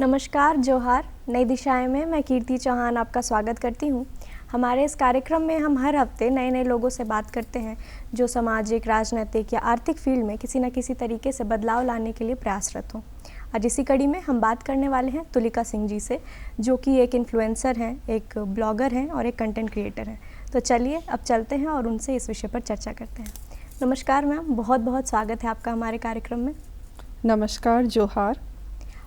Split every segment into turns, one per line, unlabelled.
नमस्कार, जोहार। नई दिशाएं में मैं कीर्ति चौहान आपका स्वागत करती हूं। हमारे इस कार्यक्रम में हम हर हफ्ते नए नए लोगों से बात करते हैं जो सामाजिक, राजनीतिक या आर्थिक फील्ड में किसी न किसी तरीके से बदलाव लाने के लिए प्रयासरत हों। आज इसी कड़ी में हम बात करने वाले हैं तुलिका सिंह जी से, जो कि एक इन्फ्लुएंसर हैं, एक ब्लॉगर हैं और एक कंटेंट क्रिएटर हैं। तो चलिए अब चलते हैं और उनसे इस विषय पर चर्चा करते हैं। नमस्कार मैम, बहुत बहुत स्वागत है आपका हमारे कार्यक्रम में।
नमस्कार, जोहार।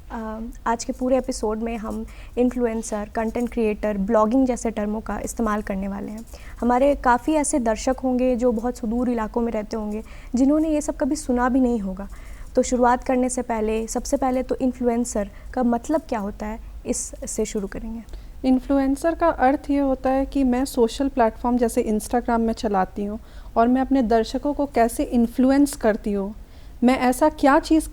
आज के पूरे एपिसोड में हम इन्फ्लुएंसर, कंटेंट क्रिएटर, ब्लॉगिंग जैसे टर्मों का इस्तेमाल करने वाले हैं। हमारे काफ़ी ऐसे दर्शक होंगे जो बहुत सुदूर इलाकों में रहते होंगे, जिन्होंने ये सब कभी सुना भी नहीं होगा। तो शुरुआत करने से पहले सबसे पहले तो इन्फ्लुएंसर का मतलब क्या होता है, इससे शुरू करेंगे।
इन्फ्लुएंसर का अर्थ ये होता है कि मैं सोशल प्लेटफॉर्म जैसे इंस्टाग्राम में चलाती हूँ और मैं अपने दर्शकों को कैसे इन्फ्लुएंस करती हूँ। मैं ऐसा क्या चीज़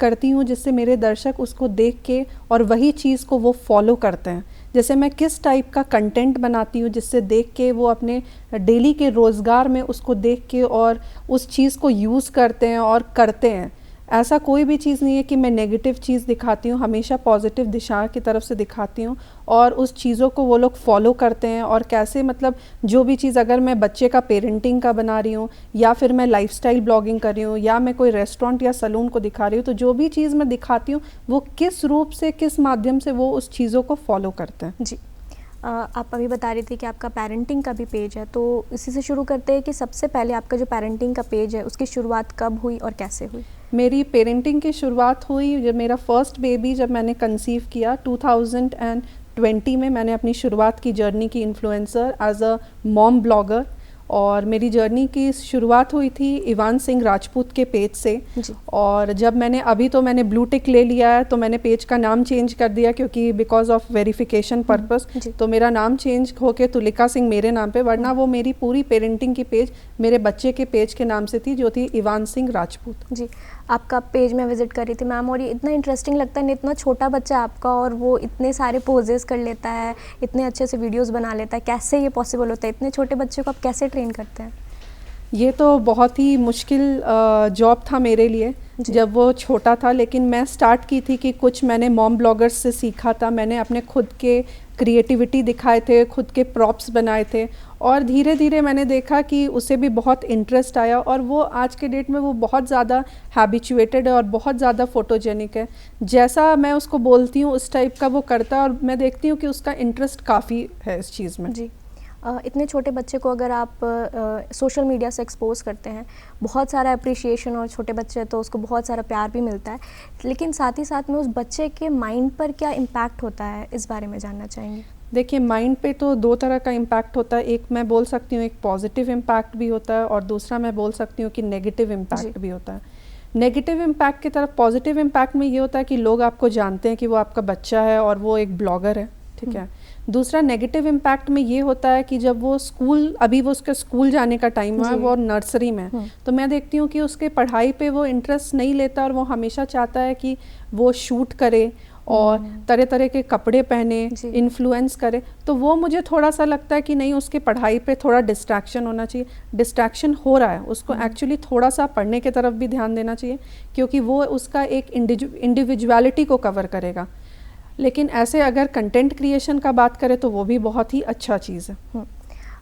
करती हूँ जिससे मेरे दर्शक उसको देख के और वही चीज़ को वो फॉलो करते हैं। जैसे मैं किस टाइप का कंटेंट बनाती हूँ जिससे देख के वो अपने डेली के रोज़गार में उसको देख के और उस चीज़ को यूज़ करते हैं और करते हैं। ऐसा कोई भी चीज़ नहीं है कि मैं नेगेटिव चीज़ दिखाती हूँ, हमेशा पॉजिटिव दिशा की तरफ से दिखाती हूँ और उस चीज़ों को वो लोग फॉलो करते हैं। और कैसे, मतलब जो भी चीज़, अगर मैं बच्चे का पेरेंटिंग का बना रही हूँ या फिर मैं लाइफस्टाइल ब्लॉगिंग कर रही हूँ या मैं कोई रेस्टोरेंट या सलून को दिखा रही हूँ, तो जो भी चीज़ मैं दिखाती हूँ वो किस रूप से, किस माध्यम से वो उस चीज़ों को फॉलो करते हैं।
जी, आप अभी बता रही थी कि आपका पेरेंटिंग का भी पेज है, तो इसी से शुरू करते हैं कि सबसे पहले आपका जो पेरेंटिंग का पेज है उसकी शुरुआत कब हुई और कैसे हुई।
मेरी पेरेंटिंग की शुरुआत हुई जब मेरा फर्स्ट बेबी, जब मैंने कंसीव किया 2020 में। मैंने अपनी शुरुआत की जर्नी की influencer as a mom blogger. और मेरी जर्नी की शुरुआत हुई थी इवान सिंह राजपूत के पेज से। और जब मैंने, अभी तो मैंने ब्लू टिक ले लिया है, तो मैंने पेज का नाम चेंज कर दिया क्योंकि बिकॉज ऑफ वेरिफिकेशन पर्पस, तो मेरा नाम चेंज होके तुलिका सिंह मेरे नाम पे, वरना वो मेरी पूरी पेरेंटिंग की पेज मेरे बच्चे के पेज के नाम से थी, जो थी इवान सिंह राजपूत।
जी, आपका पेज में विजिट करी थी मैम, और ये इतना इंटरेस्टिंग लगता है, इतना छोटा बच्चा है आपका और वो इतने सारे पोजेस कर लेता है, इतने अच्छे से वीडियोस बना लेता है। कैसे ये पॉसिबल होता है? इतने छोटे बच्चे को आप कैसे ट्रेन करते हैं?
ये तो बहुत ही मुश्किल जॉब था मेरे लिए जब वो छोटा था, लेकिन मैं स्टार्ट की थी कि कुछ मैंने मॉम ब्लॉगर्स से सीखा था। मैंने अपने खुद के क्रिएटिविटी दिखाए थे, खुद के प्रॉप्स बनाए थे और धीरे धीरे मैंने देखा कि उसे भी बहुत इंटरेस्ट आया और वो आज के डेट में वो बहुत ज़्यादा हैबिचुएटेड है और बहुत ज़्यादा फ़ोटोजेनिक है। जैसा मैं उसको बोलती हूँ उस टाइप का वो करता है और मैं देखती हूँ कि उसका इंटरेस्ट काफ़ी है इस चीज़ में।
जी, इतने छोटे बच्चे को अगर आप सोशल मीडिया से एक्सपोज करते हैं, बहुत सारा अप्रिशिएशन, और छोटे बच्चे तो उसको बहुत सारा प्यार भी मिलता है, लेकिन साथ ही साथ में उस बच्चे के माइंड पर क्या इम्पैक्ट होता है, इस बारे में जानना चाहेंगे।
देखिए, माइंड पे तो दो तरह का इम्पैक्ट होता है। एक मैं बोल सकती हूँ एक पॉजिटिव इम्पैक्ट भी होता है और दूसरा मैं बोल सकती हूँ कि नेगेटिव इम्पैक्ट भी होता है। नेगेटिव इम्पैक्ट की तरफ, पॉजिटिव इम्पैक्ट में ये होता है कि लोग आपको जानते हैं कि वो आपका बच्चा है और वो एक ब्लॉगर है, ठीक है। दूसरा नेगेटिव इम्पैक्ट में ये होता है कि जब वो स्कूल, अभी वो उसके स्कूल जाने का टाइम है, वो नर्सरी में, तो मैं देखती हूँ कि उसके पढ़ाई पे वो इंटरेस्ट नहीं लेता और वो हमेशा चाहता है कि वो शूट करे और तरह तरह के कपड़े पहने, इन्फ्लुएंस करे। तो वो मुझे थोड़ा सा लगता है कि नहीं, उसके पढ़ाई पे थोड़ा डिस्ट्रैक्शन होना चाहिए। डिस्ट्रैक्शन हो रहा है, उसको एक्चुअली थोड़ा सा पढ़ने की तरफ भी ध्यान देना चाहिए क्योंकि वो उसका एक इंडिविजुअलिटी को कवर करेगा। लेकिन ऐसे अगर कंटेंट क्रिएशन का बात करें तो वो भी बहुत ही अच्छा चीज़ है।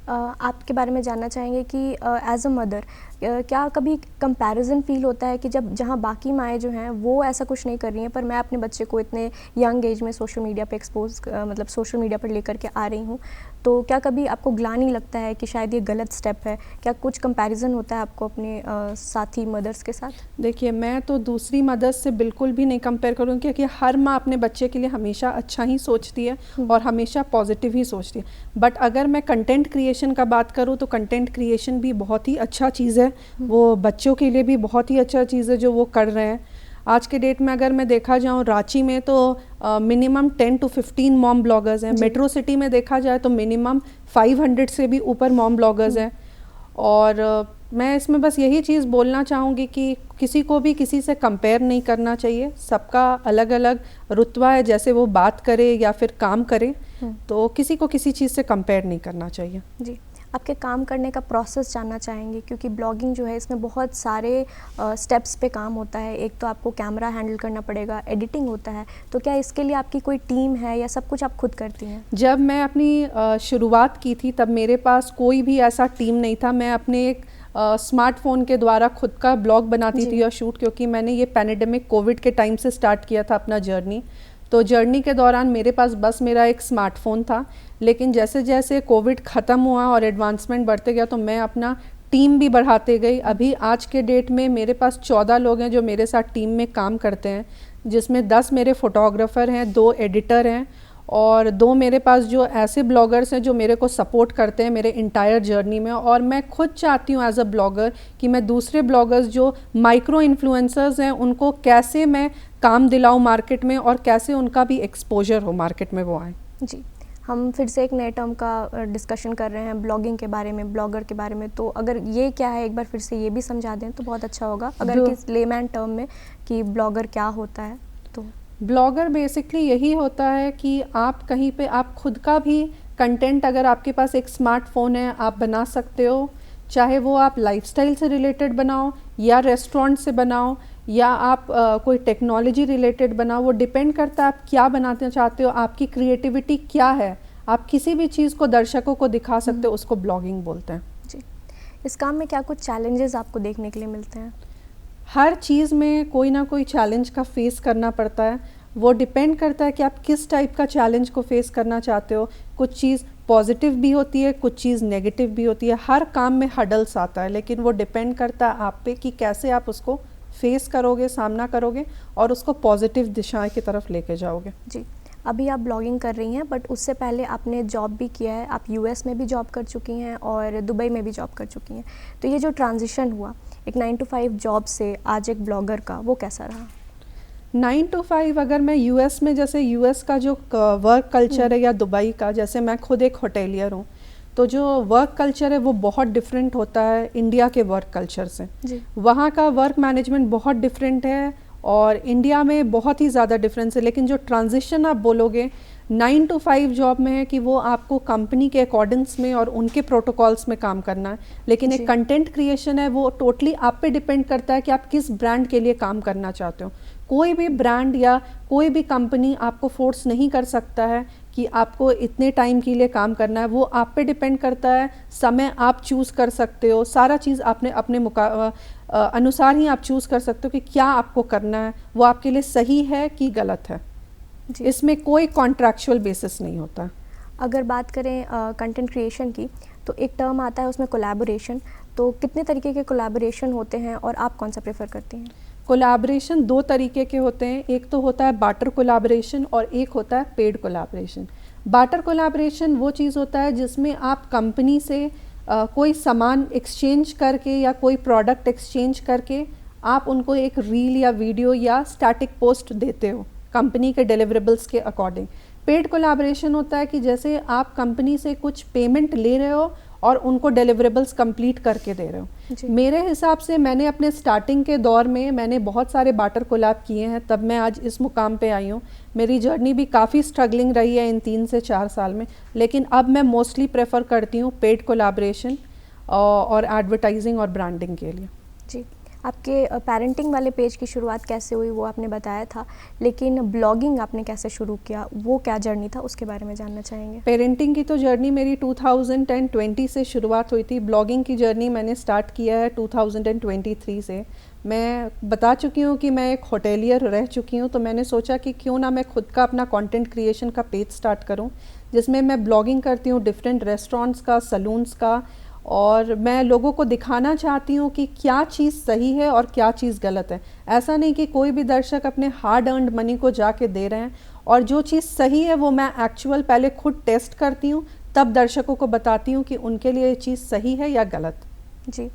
आपके बारे में जानना चाहेंगे कि एज अ मदर क्या कभी कंपैरिजन फील होता है कि जब जहाँ बाकी माएँ जो हैं वो ऐसा कुछ नहीं कर रही हैं, पर मैं अपने बच्चे को इतने यंग एज में सोशल मीडिया पे एक्सपोज, मतलब सोशल मीडिया पर लेकर के आ रही हूँ, तो क्या कभी आपको ग्लानि लगता है कि शायद ये गलत स्टेप है? क्या कुछ कंपैरिजन होता है आपको अपने साथी मदर्स के साथ?
देखिए, मैं तो दूसरी मदर्स से बिल्कुल भी नहीं कंपेयर करूँगी क्योंकि हर माँ अपने बच्चे के लिए हमेशा अच्छा ही सोचती है और हमेशा पॉजिटिव ही सोचती है। बट अगर मैं कंटेंट क्रिएशन का बात करूँ तो कंटेंट क्रिएशन भी बहुत ही अच्छा चीज़ है। वो बच्चों के लिए भी बहुत ही अच्छा चीज़ है जो वो कर रहे हैं। आज के डेट में अगर मैं देखा जाऊँ, रांची में तो मिनिमम 10 to 15 मॉम ब्लॉगर्स हैं। मेट्रो सिटी में देखा जाए तो मिनिमम 500 से भी ऊपर मॉम ब्लॉगर्स हैं। और मैं इसमें बस यही चीज़ बोलना चाहूँगी कि किसी को भी किसी से कंपेयर नहीं करना चाहिए। सबका अलग अलग रुतबा है, जैसे वो बात करे या फिर काम करे, तो किसी को किसी चीज़ से कंपेयर नहीं करना चाहिए।
जी, आपके काम करने का प्रोसेस जानना चाहेंगे, क्योंकि ब्लॉगिंग जो है इसमें बहुत सारे स्टेप्स पे काम होता है। एक तो आपको कैमरा हैंडल करना पड़ेगा, एडिटिंग होता है, तो क्या इसके लिए आपकी कोई टीम है या सब कुछ आप खुद करती हैं?
जब मैं अपनी शुरुआत की थी तब मेरे पास कोई भी ऐसा टीम नहीं था। मैं अपने एक स्मार्टफ़ोन के द्वारा खुद का ब्लॉग बनाती थी और शूट, क्योंकि मैंने ये पैंडेमिक कोविड के टाइम से स्टार्ट किया था अपना जर्नी। तो जर्नी के दौरान मेरे पास बस मेरा एक स्मार्टफ़ोन था, लेकिन जैसे जैसे कोविड ख़त्म हुआ और एडवांसमेंट बढ़ते गया तो मैं अपना टीम भी बढ़ाते गई। अभी आज के डेट में मेरे पास 14 लोग हैं जो मेरे साथ टीम में काम करते हैं, जिसमें 10 मेरे फ़ोटोग्राफ़र हैं, 2 एडिटर हैं और 2 मेरे पास जो ऐसे ब्लॉगर्स हैं जो मेरे को सपोर्ट करते हैं मेरे इंटायर जर्नी में। और मैं खुद चाहती हूँ एज अ ब्लॉगर कि मैं दूसरे ब्लॉगर्स जो माइक्रो इन्फ्लुएंसर्स हैं उनको कैसे मैं काम दिलाऊँ मार्केट में और कैसे उनका भी एक्सपोजर हो मार्केट में, वो आए।
जी, हम फिर से एक नए टर्म का डिस्कशन कर रहे हैं ब्लॉगिंग के बारे में, ब्लॉगर के बारे में। तो अगर ये क्या है एक बार फिर से ये भी समझा दें तो बहुत अच्छा होगा, अगर किस लेमैन टर्म में कि ब्लॉगर क्या होता है। तो
ब्लॉगर बेसिकली यही होता है कि आप कहीं पे आप खुद का भी कंटेंट, अगर आपके पास एक स्मार्टफ़ोन है आप बना सकते हो, चाहे वो आप लाइफस्टाइल से रिलेटेड बनाओ या रेस्टोरेंट से बनाओ या आप कोई टेक्नोलॉजी रिलेटेड बनाओ। वो डिपेंड करता है आप क्या बनाना चाहते हो, आपकी क्रिएटिविटी क्या है। आप किसी भी चीज़ को दर्शकों को दिखा सकते हो, उसको ब्लॉगिंग बोलते हैं।
जी, इस काम में क्या कुछ चैलेंजेस आपको देखने के लिए मिलते हैं?
हर चीज़ में कोई ना कोई चैलेंज का फेस करना पड़ता है। वो डिपेंड करता है कि आप किस टाइप का चैलेंज को फेस करना चाहते हो। कुछ चीज़ पॉजिटिव भी होती है, कुछ चीज़ नेगेटिव भी होती है। हर काम में हडल्स आता है, लेकिन वो डिपेंड करता है आप पे कि कैसे आप उसको फेस करोगे, सामना करोगे और उसको पॉजिटिव दिशा की तरफ लेके जाओगे।
जी, अभी आप ब्लॉगिंग कर रही हैं, बट उससे पहले आपने जॉब भी किया है। आप यूएस में भी जॉब कर चुकी हैं और दुबई में भी जॉब कर चुकी हैं। तो ये जो ट्रांजिशन हुआ एक 9 to 5 जॉब से आज एक ब्लॉगर का, वो कैसा रहा?
9 to 5 अगर मैं यूएस में, जैसे यूएस का जो वर्क कल्चर है या दुबई का, जैसे मैं खुद एक होटेलियर हूँ, तो जो वर्क कल्चर है वो बहुत डिफरेंट होता है इंडिया के वर्क कल्चर से। वहाँ का वर्क मैनेजमेंट बहुत डिफरेंट है और इंडिया में बहुत ही ज़्यादा डिफरेंस है। लेकिन जो ट्रांजिशन आप बोलोगे 9 to 5 जॉब में है कि वो आपको कंपनी के अकॉर्डेंस में और उनके प्रोटोकॉल्स में काम करना है, लेकिन एक कंटेंट क्रिएशन है वो टोटली आप पे डिपेंड करता है कि आप किस ब्रांड के लिए काम करना चाहते हो। कोई भी ब्रांड या कोई भी कंपनी आपको फोर्स नहीं कर सकता है कि आपको इतने टाइम के लिए काम करना है। वो आप पे डिपेंड करता है, समय आप चूज़ कर सकते हो, सारा चीज़ आपने अपने अनुसार ही आप चूज़ कर सकते हो कि क्या आपको करना है, वो आपके लिए सही है कि गलत है। इसमें कोई कॉन्ट्रैक्चुअल बेसिस नहीं होता।
अगर बात करें कंटेंट क्रिएशन की, तो एक टर्म आता है उसमें कोलैबोरेशन। तो कितने तरीके के कोलैबोरेशन होते हैं और आप कौन सा प्रेफर करती हैं?
कोलैबोरेशन 2 तरीके के होते हैं। एक तो होता है बार्टर कोलैबोरेशन और एक होता है पेड कोलैबोरेशन। बार्टर कोलैबोरेशन वो चीज़ होता है जिसमें आप कंपनी से कोई सामान एक्सचेंज करके या कोई प्रोडक्ट एक्सचेंज करके आप उनको एक रील या वीडियो या स्टैटिक पोस्ट देते हो कंपनी के डिलीवरेबल्स के अकॉर्डिंग। पेड कोलैबोरेशन होता है कि जैसे आप कंपनी से कुछ पेमेंट ले रहे हो और उनको डिलीवरेबल्स कंप्लीट करके दे रहे हो। मेरे हिसाब से मैंने अपने स्टार्टिंग के दौर में मैंने बहुत सारे बार्टर कोलैब किए हैं, तब मैं आज इस मुकाम पे आई हूँ। मेरी जर्नी भी काफ़ी स्ट्रगलिंग रही है इन 3 से 4 साल में, लेकिन अब मैं मोस्टली प्रेफर करती हूँ पेड कोलैबोरेशन और एडवर्टाइजिंग और ब्रांडिंग के लिए।
जी, आपके पेरेंटिंग वाले पेज की शुरुआत कैसे हुई वो आपने बताया था, लेकिन ब्लॉगिंग आपने कैसे शुरू किया, वो क्या जर्नी था, उसके बारे में जानना चाहेंगे?
पेरेंटिंग की तो जर्नी मेरी 2010-20 से शुरुआत हुई थी। ब्लॉगिंग की जर्नी मैंने स्टार्ट किया है 2023 से। मैं बता चुकी हूँ कि मैं एक होटेलियर रह चुकी हूँ, तो मैंने सोचा कि क्यों ना मैं खुद का अपना कंटेंट क्रिएशन का पेज स्टार्ट करूँ, जिसमें मैं ब्लॉगिंग करती हूँ डिफरेंट रेस्टोरेंट्स का, सलून्स का, और मैं लोगों को दिखाना चाहती हूँ कि क्या चीज़ सही है और क्या चीज़ गलत है। ऐसा नहीं कि कोई भी दर्शक अपने हार्ड अर्नड मनी को जाके दे रहे हैं, और जो चीज़ सही है वो मैं एक्चुअल पहले खुद टेस्ट करती हूँ, तब दर्शकों को बताती हूँ कि उनके लिए ये चीज़ सही है या गलत।
जी,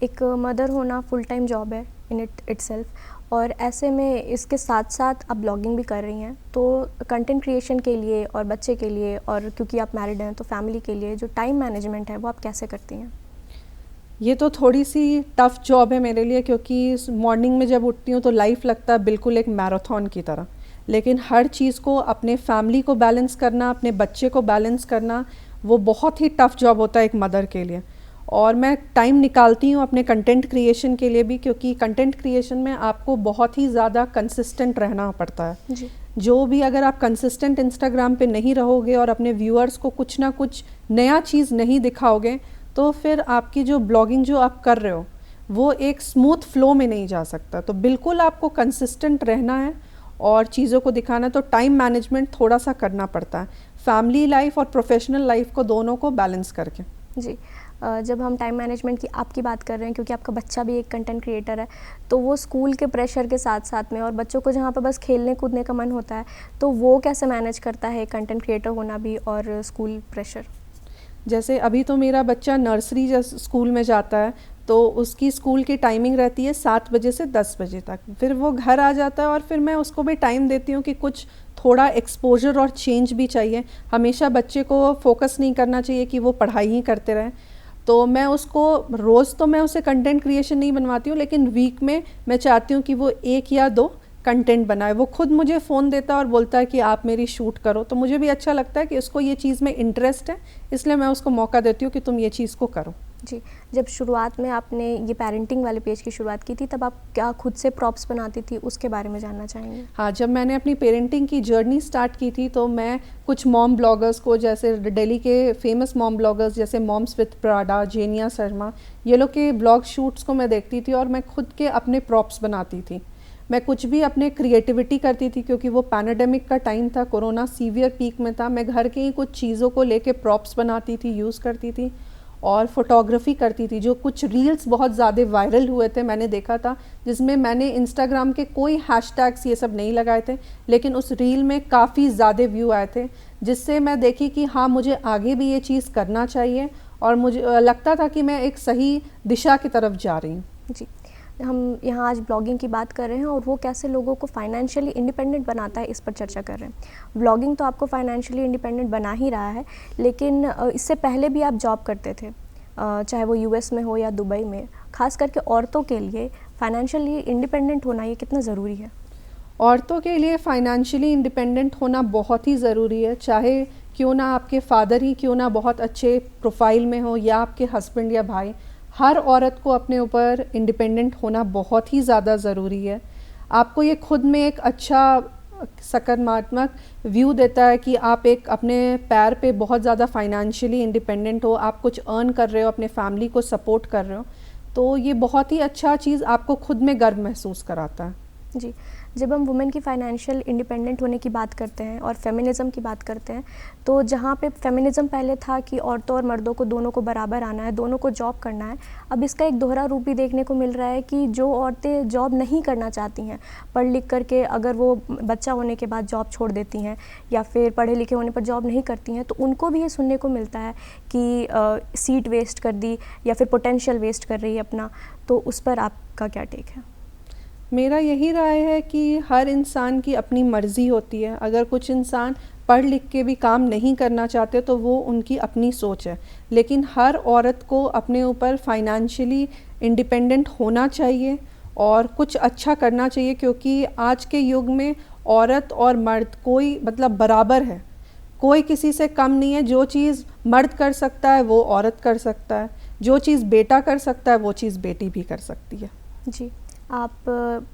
एक मदर होना फुल टाइम जॉब है इन इटसेल्फ, और ऐसे में इसके साथ साथ आप ब्लॉगिंग भी कर रही हैं, तो कंटेंट क्रिएशन के लिए और बच्चे के लिए, और क्योंकि आप मैरिड हैं तो फैमिली के लिए जो टाइम मैनेजमेंट है वो आप कैसे करती हैं?
ये तो थोड़ी सी टफ़ जॉब है मेरे लिए, क्योंकि मॉर्निंग में जब उठती हूँ तो लाइफ लगता है बिल्कुल एक मैराथन की तरह, लेकिन हर चीज़ को, अपने फैमिली को बैलेंस करना, अपने बच्चे को बैलेंस करना, वो बहुत ही टफ़ जॉब होता है एक मदर के लिए। और मैं टाइम निकालती हूँ अपने कंटेंट क्रिएशन के लिए भी, क्योंकि कंटेंट क्रिएशन में आपको बहुत ही ज़्यादा कंसिस्टेंट रहना पड़ता है।
जी।
जो भी अगर आप कंसिस्टेंट इंस्टाग्राम पे नहीं रहोगे और अपने व्यूअर्स को कुछ ना कुछ नया चीज़ नहीं दिखाओगे, तो फिर आपकी जो ब्लॉगिंग जो आप कर रहे हो वो एक स्मूथ फ्लो में नहीं जा सकता। तो बिल्कुल आपको कंसिस्टेंट रहना है और चीज़ों को दिखाना है, तो टाइम मैनेजमेंट थोड़ा सा करना पड़ता है, फैमिली लाइफ और प्रोफेशनल लाइफ को दोनों को बैलेंस करके।
जी। जब हम टाइम मैनेजमेंट की आपकी बात कर रहे हैं, क्योंकि आपका बच्चा भी एक कंटेंट क्रिएटर है, तो वो स्कूल के प्रेशर के साथ साथ में, और बच्चों को जहाँ पे बस खेलने कूदने का मन होता है, तो वो कैसे मैनेज करता है कंटेंट क्रिएटर होना भी और स्कूल प्रेशर?
जैसे अभी तो मेरा बच्चा नर्सरी स्कूल में जाता है, तो उसकी स्कूल की टाइमिंग रहती है 7 बजे से 10 बजे तक। फिर वो घर आ जाता है और फिर मैं उसको भी टाइम देती हूँ कि कुछ थोड़ा एक्सपोजर और चेंज भी चाहिए। हमेशा बच्चे को फोकस नहीं करना चाहिए कि वो पढ़ाई ही करते रहें। तो मैं उसको रोज़ तो मैं उसे कंटेंट क्रिएशन नहीं बनवाती हूँ, लेकिन वीक में मैं चाहती हूँ कि वो 1 या 2 कंटेंट बनाए। वो खुद मुझे फ़ोन देता है और बोलता है कि आप मेरी शूट करो, तो मुझे भी अच्छा लगता है कि उसको ये चीज़ में इंटरेस्ट है, इसलिए मैं उसको मौका देती हूँ कि तुम ये चीज़ को करो।
जी। जब शुरुआत में आपने ये पेरेंटिंग वाले पेज की शुरुआत की थी, तब आप क्या खुद से प्रॉप्स बनाती थी, उसके बारे में जानना चाहेंगे?
हाँ, जब मैंने अपनी पेरेंटिंग की जर्नी स्टार्ट की थी, तो मैं कुछ मॉम ब्लॉगर्स को, जैसे दिल्ली के फेमस मॉम ब्लॉगर्स जैसे मॉम्स विद प्राडा, जेनिया शर्मा, ये लोग के ब्लॉग शूट्स को मैं देखती थी और मैं खुद के अपने प्रॉप्स बनाती थी। मैं कुछ भी अपने क्रिएटिविटी करती थी, क्योंकि वो पैंडेमिक का टाइम था, कोरोना सीवियर पीक में था। मैं घर की ही कुछ चीज़ों को लेके प्रॉप्स बनाती थी, यूज़ करती थी और फोटोग्राफी करती थी। जो कुछ रील्स बहुत ज़्यादा वायरल हुए थे, मैंने देखा था, जिसमें मैंने इंस्टाग्राम के कोई हैशटैग्स ये सब नहीं लगाए थे, लेकिन उस रील में काफ़ी ज़्यादा व्यू आए थे, जिससे मैं देखी कि हाँ, मुझे आगे भी ये चीज़ करना चाहिए और मुझे लगता था कि मैं एक सही दिशा की तरफ जा रही हूँ।
जी। हम यहाँ आज ब्लॉगिंग की बात कर रहे हैं और वो कैसे लोगों को फाइनेंशियली इंडिपेंडेंट बनाता है, इस पर चर्चा कर रहे हैं। ब्लॉगिंग तो आपको फाइनेंशियली इंडिपेंडेंट बना ही रहा है, लेकिन इससे पहले भी आप जॉब करते थे, चाहे वो यूएस में हो या दुबई में। खास करके औरतों के लिए फाइनेंशियली इंडिपेंडेंट होना ये कितना ज़रूरी है?
औरतों के लिए फाइनेंशियली इंडिपेंडेंट होना बहुत ही ज़रूरी है, चाहे क्यों ना आपके फादर ही क्यों ना बहुत अच्छे प्रोफाइल में हो या आपके हस्बैंड या भाई। हर औरत को अपने ऊपर इंडिपेंडेंट होना बहुत ही ज़्यादा ज़रूरी है। आपको ये खुद में एक अच्छा सकारात्मक व्यू देता है कि आप एक अपने पैर पे बहुत ज़्यादा फाइनेंशियली इंडिपेंडेंट हो, आप कुछ अर्न कर रहे हो, अपने फैमिली को सपोर्ट कर रहे हो, तो ये बहुत ही अच्छा चीज़ आपको खुद में गर्व महसूस कराता है।
जी। जब हम वुमेन की फाइनेंशियल इंडिपेंडेंट होने की बात करते हैं और फेमिनिज़म की बात करते हैं, तो जहाँ पे फेमिनिज़म पहले था कि औरतों और मर्दों को दोनों को बराबर आना है, दोनों को जॉब करना है, अब इसका एक दोहरा रूप भी देखने को मिल रहा है कि जो औरतें जॉब नहीं करना चाहती हैं, पढ़ लिख करके अगर वो बच्चा होने के बाद जॉब छोड़ देती हैं या फिर पढ़े लिखे होने पर जॉब नहीं करती हैं, तो उनको भी ये सुनने को मिलता है कि सीट वेस्ट कर दी या फिर पोटेंशियल वेस्ट कर रही है अपना। तो उस पर आपका क्या टेक है?
मेरा यही राय है कि हर इंसान की अपनी मर्ज़ी होती है। अगर कुछ इंसान पढ़ लिख के भी काम नहीं करना चाहते तो वो उनकी अपनी सोच है, लेकिन हर औरत को अपने ऊपर फाइनेंशियली इंडिपेंडेंट होना चाहिए और कुछ अच्छा करना चाहिए, क्योंकि आज के युग में औरत और मर्द कोई मतलब बराबर है, कोई किसी से कम नहीं है। जो चीज़ मर्द कर सकता है वो औरत कर सकता है, जो चीज़ बेटा कर सकता है वो चीज़ बेटी भी कर सकती है।
जी। आप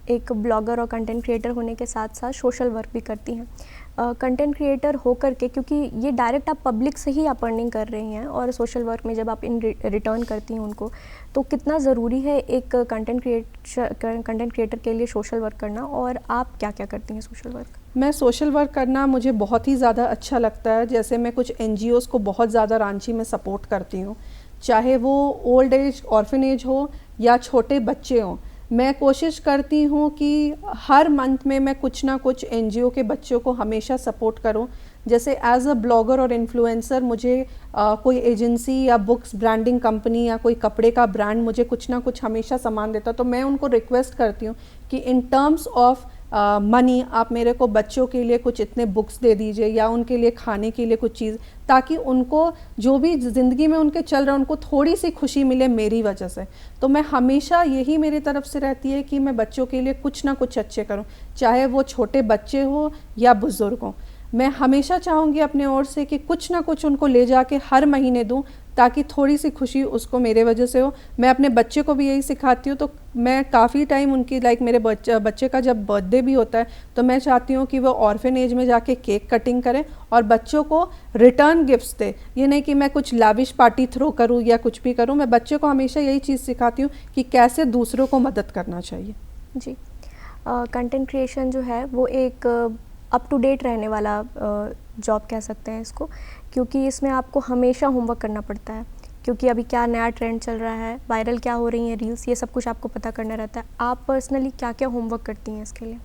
एक ब्लॉगर और कंटेंट क्रिएटर होने के साथ साथ सोशल वर्क भी करती हैं। कंटेंट क्रिएटर होकर के, क्योंकि ये डायरेक्ट आप पब्लिक से ही आप अर्निंग कर रही हैं, और सोशल वर्क में जब आप इन रिटर्न करती हैं उनको, तो कितना ज़रूरी है एक कंटेंट क्रिएटर के लिए सोशल वर्क करना, और आप क्या क्या करती हैं सोशल वर्क?
मैं सोशल वर्क करना मुझे बहुत ही ज़्यादा अच्छा लगता है। जैसे मैं कुछ NGOs को बहुत ज़्यादा रांची में सपोर्ट करती हूँ, चाहे वो ओल्ड एज ऑर्फनेज हो या छोटे बच्चे हों। मैं कोशिश करती हूँ कि हर मंथ में मैं कुछ ना कुछ NGO के बच्चों को हमेशा सपोर्ट करूँ। जैसे एज अ ब्लॉगर और इन्फ्लुएंसर मुझे कोई एजेंसी या बुक्स ब्रांडिंग कंपनी या कोई कपड़े का ब्रांड मुझे कुछ ना कुछ हमेशा सामान देता, तो मैं उनको रिक्वेस्ट करती हूँ कि इन टर्म्स ऑफ मनी आप मेरे को बच्चों के लिए कुछ इतने बुक्स दे दीजिए या उनके लिए खाने के लिए कुछ चीज़, ताकि उनको जो भी ज़िंदगी में उनके चल रहा है उनको थोड़ी सी खुशी मिले मेरी वजह से। तो मैं हमेशा यही मेरी तरफ से रहती है कि मैं बच्चों के लिए कुछ ना कुछ अच्छे करूं, चाहे वो छोटे बच्चे हो या बुज़ुर्ग हों। मैं हमेशा चाहूँगी अपने ओर से कि कुछ ना कुछ उनको ले जाके हर महीने दूँ, ताकि थोड़ी सी खुशी उसको मेरे वजह से हो। मैं अपने बच्चे को भी यही सिखाती हूँ, तो मैं काफ़ी टाइम उनकी मेरे बच्चे का जब बर्थडे भी होता है तो मैं चाहती हूँ कि वो ऑर्फेनेज में जाके केक कटिंग करें और बच्चों को रिटर्न गिफ्ट्स दे। ये नहीं कि मैं कुछ लाविश पार्टी थ्रो करूँ या कुछ भी करूँ, मैं बच्चे को हमेशा यही चीज़ सिखाती हूँ कि कैसे दूसरों को मदद करना चाहिए।
जी, कंटेंट क्रिएशन जो है वो एक अप टू डेट रहने वाला जॉब कह सकते हैं इसको, क्योंकि इसमें आपको हमेशा होमवर्क करना पड़ता है, क्योंकि अभी क्या नया ट्रेंड चल रहा है, वायरल क्या हो रही हैं रील्स, ये सब कुछ आपको पता करना रहता है। आप पर्सनली क्या क्या होमवर्क करती हैं इसके लिए?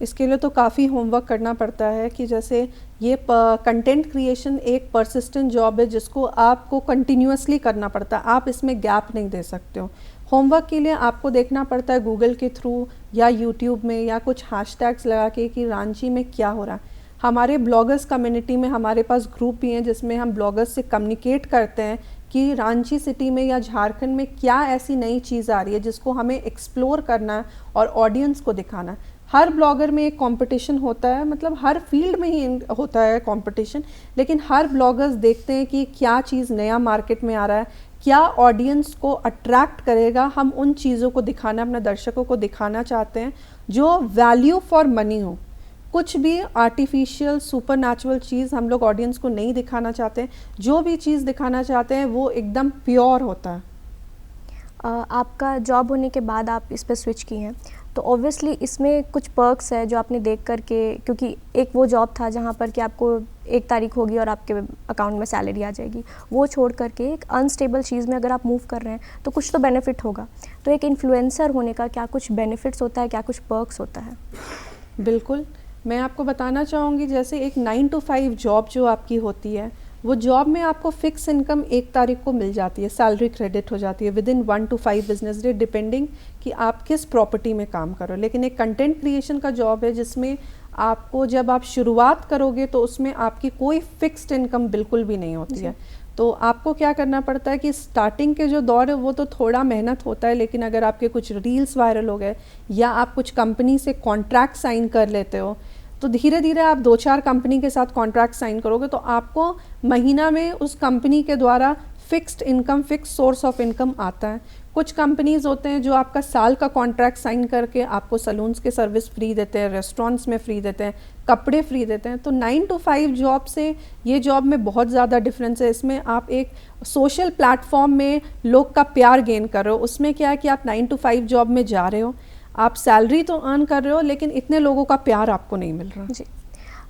इसके लिए तो काफ़ी होमवर्क करना पड़ता है कि जैसे ये कंटेंट क्रिएशन एक परसिस्टेंट जॉब है जिसको आपको कंटिन्यूअसली करना पड़ता है, आप इसमें गैप नहीं दे सकते हो। होमवर्क के लिए आपको देखना पड़ता है गूगल के थ्रू या यूट्यूब में या कुछ हैशटैग्स लगा के कि रांची में क्या हो रहा है। हमारे ब्लॉगर्स कम्युनिटी में हमारे पास ग्रुप भी हैं जिसमें हम ब्लॉगर्स से कम्युनिकेट करते हैं कि रांची सिटी में या झारखंड में क्या ऐसी नई चीज़ आ रही है जिसको हमें एक्सप्लोर करना है और ऑडियंस को दिखाना है। हर ब्लॉगर में एक कंपटीशन होता है, मतलब हर फील्ड में ही होता है कंपटीशन, लेकिन हर ब्लॉगर्स देखते हैं कि क्या चीज़ नया मार्केट में आ रहा है, क्या ऑडियंस को अट्रैक्ट करेगा। हम उन चीज़ों को दिखाना, अपने दर्शकों को दिखाना चाहते हैं जो वैल्यू फॉर मनी हो। कुछ भी आर्टिफिशियल सुपर नेचुरल चीज़ हम लोग ऑडियंस को नहीं दिखाना चाहते हैं। जो भी चीज़ दिखाना चाहते हैं वो एकदम प्योर होता है।
आपका जॉब होने के बाद आप इस पर स्विच की हैं, तो ऑब्वियसली इसमें कुछ पर्क्स है जो आपने देख कर के, क्योंकि एक वो जॉब था जहाँ पर कि आपको 1 तारीख होगी और आपके अकाउंट में सैलरी आ जाएगी, वो छोड़ करके एक अनस्टेबल चीज़ में अगर आप मूव कर रहे हैं तो कुछ तो बेनिफिट होगा। तो एक इन्फ्लुएंसर होने का क्या कुछ बेनिफिट्स होता है, क्या कुछ पर्क्स होता है?
बिल्कुल, मैं आपको बताना चाहूँगी जैसे एक 9 to 5 जॉब जो आपकी होती है, वो जॉब में आपको फिक्स इनकम 1 तारीख को मिल जाती है, सैलरी क्रेडिट हो जाती है within 1 to 5 business day, depending कि आप किस प्रॉपर्टी में काम करो। लेकिन एक कंटेंट क्रिएशन का जॉब है जिसमें आपको जब आप शुरुआत करोगे तो उसमें आपकी कोई फिक्स्ड इनकम बिल्कुल भी नहीं होती है। तो आपको क्या करना पड़ता है कि स्टार्टिंग के जो दौर है वो तो थोड़ा मेहनत होता है, लेकिन अगर आपके कुछ रील्स वायरल हो गए या आप कुछ कंपनी से कॉन्ट्रैक्ट साइन कर लेते हो, तो धीरे धीरे आप 2-4 कंपनी के साथ कॉन्ट्रैक्ट साइन करोगे तो आपको महीना में उस कंपनी के द्वारा fixed income, fix source of income आता है। कुछ कंपनीज़ होते हैं जो आपका साल का कॉन्ट्रैक्ट साइन करके आपको सलून्स के सर्विस फ्री देते हैं, रेस्टोरेंट्स में फ्री देते हैं, कपड़े फ्री देते हैं। तो 9 to 5 जॉब से ये जॉब में बहुत ज़्यादा डिफरेंस है। इसमें आप एक सोशल प्लेटफॉर्म में लोग का प्यार गेन कर रहे हो। उसमें क्या है कि आप 9 to 5 जॉब में जा रहे हो, आप सैलरी तो अर्न कर रहे हो, लेकिन इतने लोगों का प्यार आपको नहीं मिल रहा।
जी,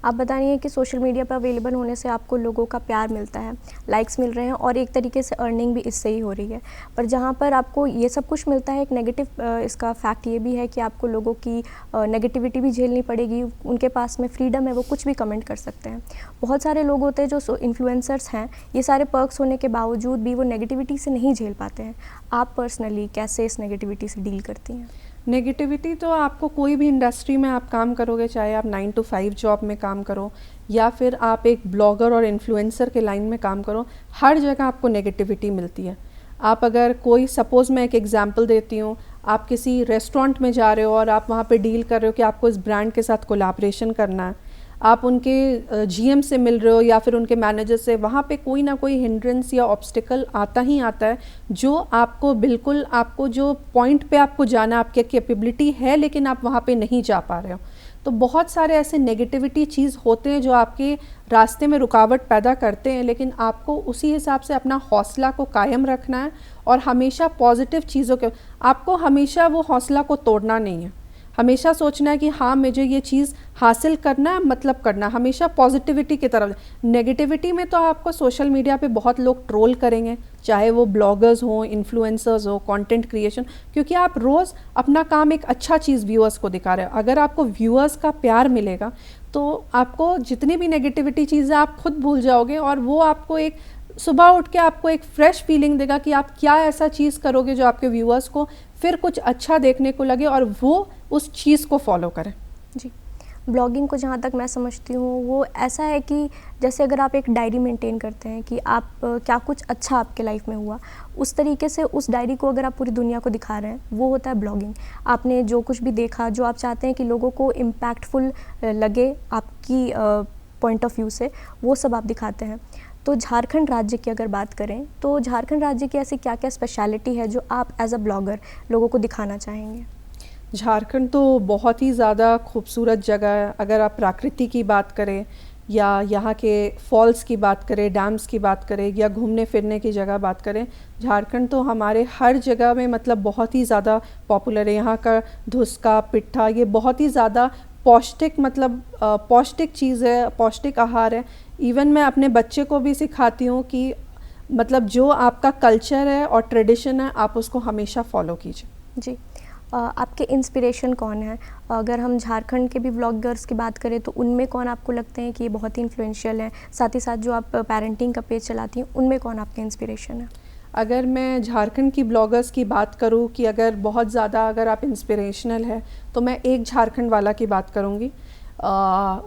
आप बता रही हैं कि सोशल मीडिया पर अवेलेबल होने से आपको लोगों का प्यार मिलता है, लाइक्स मिल रहे हैं और एक तरीके से अर्निंग भी इससे ही हो रही है। पर जहाँ पर आपको ये सब कुछ मिलता है, एक नेगेटिव इसका फैक्ट ये भी है कि आपको लोगों की नेगेटिविटी भी झेलनी पड़ेगी। उनके पास में फ्रीडम है, वो कुछ भी कमेंट कर सकते हैं। बहुत सारे लोग होते हैं जो इन्फ्लुएंसर्स हैं, ये सारे पर्क्स होने के बावजूद भी वो नेगेटिविटी से नहीं झेल पाते हैं। आप पर्सनली कैसे इस नेगेटिविटी से डील करती हैं?
नेगेटिविटी तो आपको कोई भी इंडस्ट्री में आप काम करोगे, चाहे आप 9 to 5 जॉब में काम करो या फिर आप एक ब्लॉगर और इन्फ्लुएंसर के लाइन में काम करो, हर जगह आपको नेगेटिविटी मिलती है। आप अगर कोई, सपोज़ मैं एक एग्जांपल देती हूँ, आप किसी रेस्टोरेंट में जा रहे हो और आप वहाँ पे डील कर रहे हो कि आपको इस ब्रांड के साथ कोलैबोरेशन करना है, आप उनके जीएम से मिल रहे हो या फिर उनके मैनेजर से, वहाँ पे कोई ना कोई हिंड्रेंस या ऑब्स्टिकल आता ही आता है जो आपको बिल्कुल, आपको जो पॉइंट पे आपको जाना, आपकी कैपेबिलिटी है लेकिन आप वहाँ पे नहीं जा पा रहे हो। तो बहुत सारे ऐसे नेगेटिविटी चीज़ होते हैं जो आपके रास्ते में रुकावट पैदा करते हैं, लेकिन आपको उसी हिसाब से अपना हौसला को कायम रखना है और हमेशा पॉजिटिव चीज़ों के, आपको हमेशा वो हौसला को तोड़ना नहीं है। हमेशा सोचना है कि हाँ मुझे ये चीज़ हासिल करना है, मतलब करना, हमेशा पॉजिटिविटी की तरफ। नेगेटिविटी में तो आपको सोशल मीडिया पे बहुत लोग ट्रोल करेंगे, चाहे वो ब्लॉगर्स हों, इन्फ्लुएंसर्स हो, कंटेंट क्रिएशन, क्योंकि आप रोज़ अपना काम एक अच्छा चीज़ व्यूअर्स को दिखा रहे हो। अगर आपको व्यूअर्स का प्यार मिलेगा तो आपको जितनी भी नेगेटिविटी चीज़ें आप खुद भूल जाओगे और वो आपको एक सुबह उठ के आपको एक फ्रेश फीलिंग देगा कि आप क्या ऐसा चीज़ करोगे जो आपके व्यूअर्स को फिर कुछ अच्छा देखने को लगे और वो उस चीज़ को फॉलो करें।
जी, ब्लॉगिंग को जहाँ तक मैं समझती हूँ वो ऐसा है कि जैसे अगर आप एक डायरी मेंटेन करते हैं कि आप क्या कुछ अच्छा आपके लाइफ में हुआ, उस तरीके से उस डायरी को अगर आप पूरी दुनिया को दिखा रहे हैं, वो होता है ब्लॉगिंग। आपने जो कुछ भी देखा, जो आप चाहते हैं कि लोगों को इम्पैक्टफुल लगे, आपकी पॉइंट ऑफ व्यू से, वो सब आप दिखाते हैं। तो झारखंड राज्य की अगर बात करें तो झारखंड राज्य की ऐसी क्या क्या स्पेशलिटी है जो आप एज अ ब्लॉगर लोगों को दिखाना चाहेंगे?
झारखंड तो बहुत ही ज़्यादा खूबसूरत जगह है। अगर आप प्रकृति की बात करें या यहाँ के फॉल्स की बात करें, डैम्स की बात करें या घूमने फिरने की जगह बात करें, झारखंड तो हमारे हर जगह में मतलब बहुत ही ज़्यादा पॉपुलर है। यहाँ का धुसका, पिट्ठा, ये बहुत ही ज़्यादा पौष्टिक मतलब पौष्टिक चीज़ है, पौष्टिक आहार है। इवन मैं अपने बच्चे को भी सिखाती हूँ कि मतलब जो आपका कल्चर है और ट्रेडिशन है, आप उसको हमेशा फॉलो कीजिए।
जी। आपके इंस्पिरेशन कौन है? अगर हम झारखंड के भी ब्लॉगर्स की बात करें तो उनमें कौन आपको लगते हैं कि ये बहुत ही इन्फ्लुएंशियल हैं? साथ ही साथ जो आप पेरेंटिंग का पेज चलाती हैं, उनमें कौन आपके इंस्पिरेशन है?
अगर मैं झारखंड की ब्लॉगर्स की बात करूं कि अगर बहुत ज़्यादा अगर आप इंस्पिरेशनल है, तो मैं एक झारखंड वाला की बात करूंगी।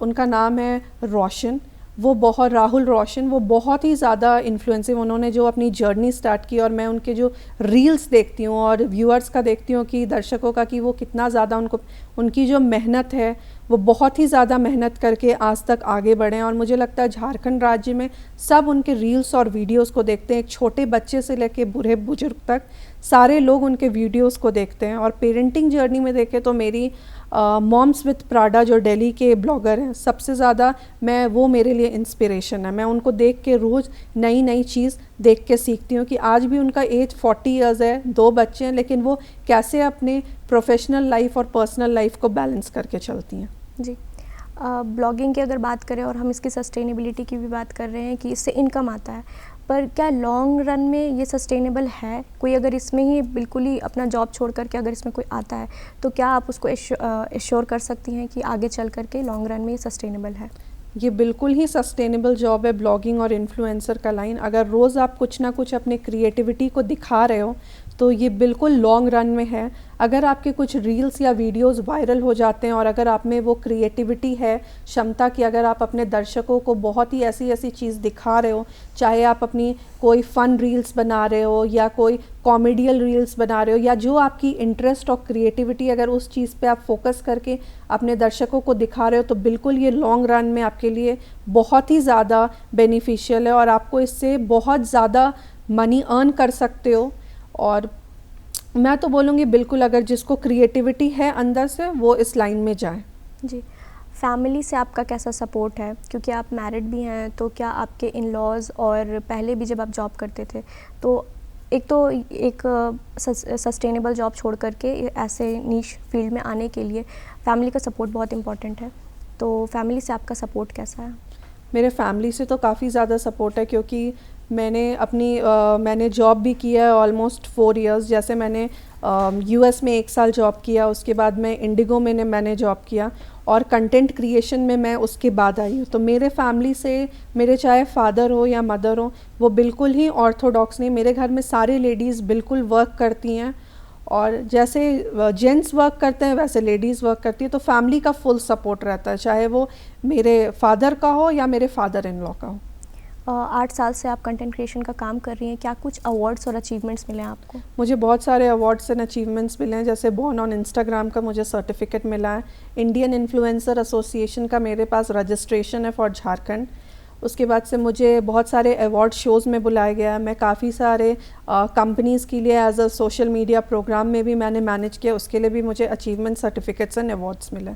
उनका नाम है रोशन। राहुल रोशन, वो बहुत ही ज़्यादा इन्फ्लुएंसिव, उन्होंने जो अपनी जर्नी स्टार्ट की, और मैं उनके जो रील्स देखती हूँ और व्यूअर्स का देखती हूँ कि दर्शकों का कि वो कितना ज़्यादा उनकी जो मेहनत है, वो बहुत ही ज़्यादा मेहनत करके आज तक आगे बढ़े हैं। और मुझे लगता है झारखंड राज्य में सब उनके रील्स और वीडियोस को देखते हैं। एक छोटे बच्चे से लेके बूढ़े बुजुर्ग तक सारे लोग उनके वीडियोस को देखते हैं। और पेरेंटिंग जर्नी में देखें तो मेरी मॉम्स विद प्राडा जो दिल्ली के ब्लॉगर हैं, सबसे ज़्यादा वो मेरे लिए इंस्पिरेशन है। मैं उनको देख के रोज़ नई नई चीज़ देख के सीखती हूँ कि आज भी उनका एज 40 इयर्स है, 2 बच्चे हैं, लेकिन वो कैसे अपने प्रोफेशनल लाइफ और पर्सनल लाइफ को बैलेंस करके चलती हैं।
जी। ब्लॉगिंग की अगर बात करें और हम इसकी सस्टेनेबिलिटी की भी बात कर रहे हैं कि इससे इनकम आता है, पर क्या लॉन्ग रन में ये सस्टेनेबल है? कोई अगर इसमें ही बिल्कुल ही अपना जॉब छोड़ करके अगर इसमें कोई आता है, तो क्या आप उसको एश्योर कर सकती हैं कि आगे चल करके लॉन्ग रन में ये सस्टेनेबल है?
ये बिल्कुल ही सस्टेनेबल जॉब है ब्लॉगिंग और इन्फ्लुएंसर का लाइन। अगर रोज़ आप कुछ ना कुछ अपने क्रिएटिविटी को दिखा रहे हो तो ये बिल्कुल लॉन्ग रन में है। अगर आपके कुछ रील्स या वीडियोस वायरल हो जाते हैं और अगर आप में वो क्रिएटिविटी है, क्षमता की, अगर आप अपने दर्शकों को बहुत ही ऐसी ऐसी चीज़ दिखा रहे हो, चाहे आप अपनी कोई फ़न रील्स बना रहे हो या कोई कॉमेडियल रील्स बना रहे हो, या जो आपकी इंटरेस्ट और क्रिएटिविटी अगर उस चीज़ पे आप फोकस करके अपने दर्शकों को दिखा रहे हो, तो बिल्कुल ये लॉन्ग रन में आपके लिए बहुत ही ज़्यादा बेनिफिशियल है और आपको इससे बहुत ज़्यादा मनी अर्न कर सकते हो। और मैं तो बोलूँगी बिल्कुल अगर जिसको क्रिएटिविटी है अंदर से, वो इस लाइन में जाए। जी।
फैमिली से आपका कैसा सपोर्ट है? क्योंकि आप मैरिड भी हैं, तो क्या आपके इन लॉज़ और पहले भी जब आप जॉब करते थे, तो एक सस्टेनेबल जॉब छोड़ करके ऐसे नीश फील्ड में आने के लिए फैमिली का सपोर्ट बहुत इम्पॉर्टेंट है, तो फैमिली से आपका सपोर्ट कैसा है?
मेरे फैमिली से तो काफ़ी ज़्यादा सपोर्ट है, क्योंकि मैंने जॉब भी किया है ऑलमोस्ट 4 इयर्स। जैसे मैंने यूएस में 1 साल जॉब किया, उसके बाद मैं इंडिगो में मैंने जॉब किया और कंटेंट क्रिएशन में मैं उसके बाद आई हूँ। तो मेरे फैमिली से, मेरे चाहे फादर हो या मदर हो, वो बिल्कुल ही ऑर्थोडॉक्स नहीं। मेरे घर में सारी लेडीज़ बिल्कुल वर्क करती हैं और जैसे जेंट्स वर्क करते हैं वैसे लेडीज़ वर्क करती है। तो फैमिली का फुल सपोर्ट रहता है, चाहे वो मेरे फादर का हो या मेरे फादर इन लॉ का हो।
8 साल से आप कंटेंट क्रिएशन का काम कर रही हैं, क्या कुछ अवार्ड्स और अचीवमेंट्स मिले हैं आपको?
मुझे बहुत सारे अवार्ड्स एंड अचीवमेंट्स मिले हैं। जैसे बॉर्न ऑन इंस्टाग्राम का मुझे सर्टिफिकेट मिला है, इंडियन इन्फ्लुएंसर एसोसिएशन का मेरे पास रजिस्ट्रेशन है फॉर झारखंड। उसके बाद से मुझे बहुत सारे अवार्ड शोज़ में बुलाया गया है। मैं काफ़ी सारे कंपनीज़ के लिए as a social media program में भी मैंने मैनेज किया, उसके लिए भी मुझे अचीवमेंट सर्टिफिकेट्स एंड अवार्ड्स मिले।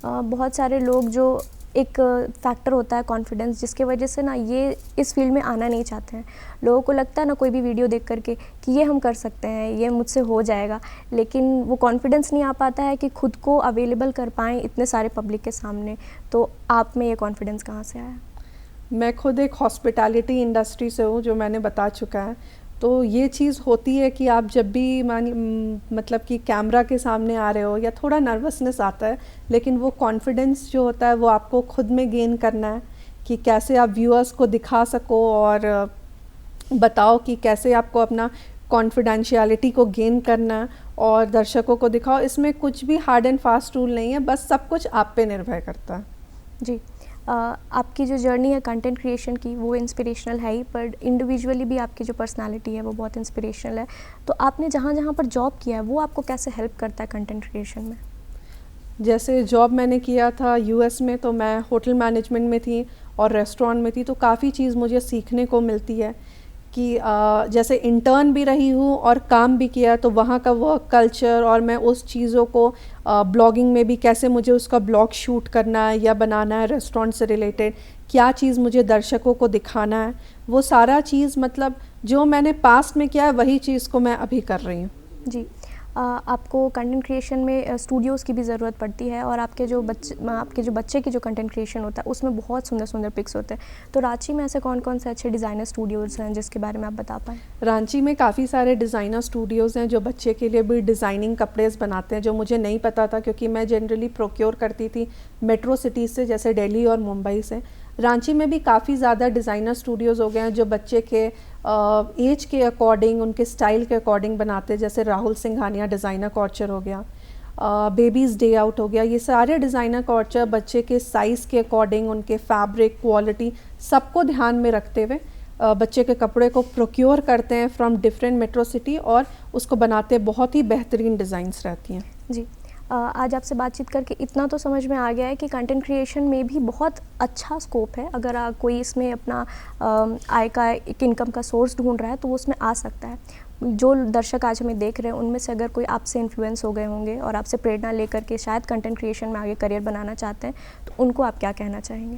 बहुत सारे लोग, जो एक फैक्टर होता है कॉन्फिडेंस, जिसके वजह से ना ये इस फील्ड में आना नहीं चाहते हैं। लोगों को लगता है ना कोई भी वीडियो देख करके कि ये हम कर सकते हैं, ये मुझसे हो जाएगा, लेकिन वो कॉन्फिडेंस नहीं आ पाता है कि खुद को अवेलेबल कर पाएँ इतने सारे पब्लिक के सामने। तो आप में ये कॉन्फिडेंस कहाँ से आया?
मैं खुद एक हॉस्पिटैलिटी इंडस्ट्री से हूँ, जो मैंने बता चुका है। तो ये चीज़ होती है कि आप जब भी मतलब कि कैमरा के सामने आ रहे हो या थोड़ा नर्वसनेस आता है, लेकिन वो कॉन्फिडेंस जो होता है वो आपको खुद में गेन करना है कि कैसे आप व्यूअर्स को दिखा सको और बताओ कि कैसे आपको अपना कॉन्फिडेंशियलिटी को गेन करना है और दर्शकों को दिखाओ। इसमें कुछ भी हार्ड एंड फास्ट रूल नहीं है, बस सब कुछ आप पे निर्भर करता है।
जी। आपकी जो जर्नी है कंटेंट क्रिएशन की, वो इंस्पिरेशनल है ही, पर इंडिविजुअली भी आपकी जो पर्सनालिटी है वो बहुत इंस्पिरेशनल है। तो आपने जहाँ जहाँ पर जॉब किया है वो आपको कैसे हेल्प करता है कंटेंट क्रिएशन में?
जैसे जॉब मैंने किया था यूएस में, तो मैं होटल मैनेजमेंट में थी और रेस्टोरेंट में थी, तो काफ़ी चीज़ मुझे सीखने को मिलती है कि जैसे इंटर्न भी रही हूँ और काम भी किया, तो वहाँ का वर्क कल्चर और मैं उस चीज़ों को ब्लॉगिंग में भी कैसे मुझे उसका ब्लॉग शूट करना है या बनाना है रेस्टोरेंट से रिलेटेड, क्या चीज़ मुझे दर्शकों को दिखाना है, वो सारा चीज़ मतलब जो मैंने पास्ट में किया है वही चीज़ को मैं अभी कर रही हूँ।
जी। आपको कंटेंट क्रिएशन में स्टूडियोज़ की भी ज़रूरत पड़ती है और आपके जो बच्चे की जो कंटेंट क्रिएशन होता है उसमें बहुत सुंदर सुंदर पिक्स होते हैं, तो रांची में ऐसे कौन कौन से अच्छे डिज़ाइनर स्टूडियोज़ हैं जिसके बारे में आप बता पाएँ?
रांची में काफ़ी सारे डिज़ाइनर स्टूडियोज़ हैं जो बच्चे के लिए भी डिज़ाइनिंग कपड़े बनाते हैं, जो मुझे नहीं पता था क्योंकि मैं जनरली प्रोक्योर करती थी मेट्रो सिटीज़ से, जैसे दिल्ली और मुंबई से। रांची में भी काफ़ी ज़्यादा डिज़ाइनर स्टूडियोज़ हो गए हैं जो बच्चे के एज के अकॉर्डिंग, उनके स्टाइल के अकॉर्डिंग बनाते हैं, जैसे राहुल सिंघानिया डिज़ाइनर कॉर्चर हो गया, बेबीज़ डे आउट हो गया। ये सारे डिज़ाइनर कॉर्चर बच्चे के साइज़ के अकॉर्डिंग, उनके फैब्रिक क्वालिटी सबको ध्यान में रखते हुए बच्चे के कपड़े को प्रोक्योर करते हैं फ्रॉम डिफरेंट मेट्रो सिटी और उसको बनाते बहुत ही बेहतरीन डिज़ाइंस रहती हैं।
जी। आज आपसे बातचीत करके इतना तो समझ में आ गया है कि कंटेंट क्रिएशन में भी बहुत अच्छा स्कोप है। अगर कोई इसमें अपना आय का एक इनकम का सोर्स ढूंढ रहा है तो वो उसमें आ सकता है। जो दर्शक आज हमें देख रहे हैं उनमें से अगर कोई आपसे इन्फ्लुएंस हो गए होंगे और आपसे प्रेरणा लेकर के शायद कंटेंट क्रिएशन में आगे करियर बनाना चाहते हैं, तो उनको आप क्या कहना चाहेंगे?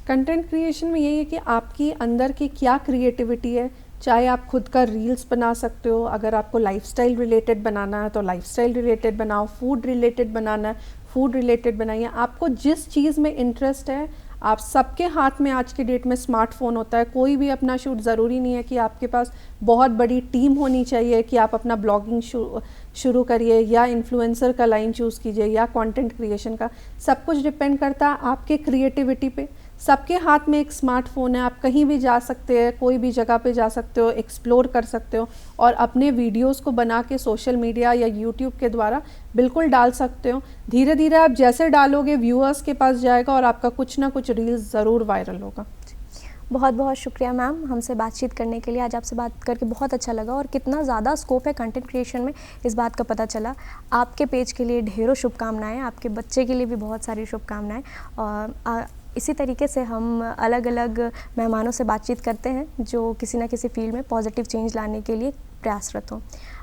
कंटेंट क्रिएशन में यही है कि आपकी अंदर की क्या क्रिएटिविटी है, चाहे आप खुद का रील्स बना सकते हो, अगर आपको लाइफस्टाइल रिलेटेड बनाना है तो लाइफस्टाइल रिलेटेड बनाओ, फूड रिलेटेड बनाना है फूड रिलेटेड बनाइए। आपको जिस चीज़ में इंटरेस्ट है, आप सबके हाथ में आज के डेट में स्मार्टफोन होता है, कोई भी अपना शूट, ज़रूरी नहीं है कि आपके पास बहुत बड़ी टीम होनी चाहिए कि आप अपना ब्लॉगिंग शुरू करिए या इन्फ्लुएंसर का लाइन चूज़ कीजिए या कंटेंट क्रिएशन का। सब कुछ डिपेंड करता है आपके क्रिएटिविटी पे। सबके हाथ में एक स्मार्टफोन है, आप कहीं भी जा सकते हैं, कोई भी जगह पे जा सकते हो, एक्सप्लोर कर सकते हो और अपने वीडियोस को बना के सोशल मीडिया या यूट्यूब के द्वारा बिल्कुल डाल सकते हो। धीरे धीरे आप जैसे डालोगे व्यूअर्स के पास जाएगा और आपका कुछ ना कुछ रील्स ज़रूर वायरल होगा।
बहुत बहुत शुक्रिया मैम हमसे बातचीत करने के लिए। आज आपसे बात करके बहुत अच्छा लगा और कितना ज़्यादा स्कोप है कंटेंट क्रिएशन में इस बात का पता चला। आपके पेज के लिए ढेरों शुभकामनाएं, आपके बच्चे के लिए भी बहुत सारी शुभकामनाएं। और इसी तरीके से हम अलग अलग मेहमानों से बातचीत करते हैं जो किसी न किसी फील्ड में पॉजिटिव चेंज लाने के लिए प्रयासरत हों।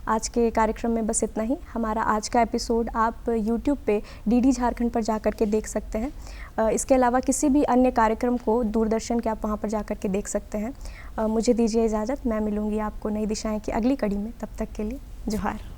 आज के कार्यक्रम में बस इतना ही। हमारा आज का एपिसोड आप YouTube पे DD झारखंड पर जा कर के देख सकते हैं। इसके अलावा किसी भी अन्य कार्यक्रम को दूरदर्शन के आप वहाँ पर जा कर के देख सकते हैं। मुझे दीजिए इजाज़त, मैं मिलूँगी आपको नई दिशाएं की अगली कड़ी में। तब तक के लिए जोहार।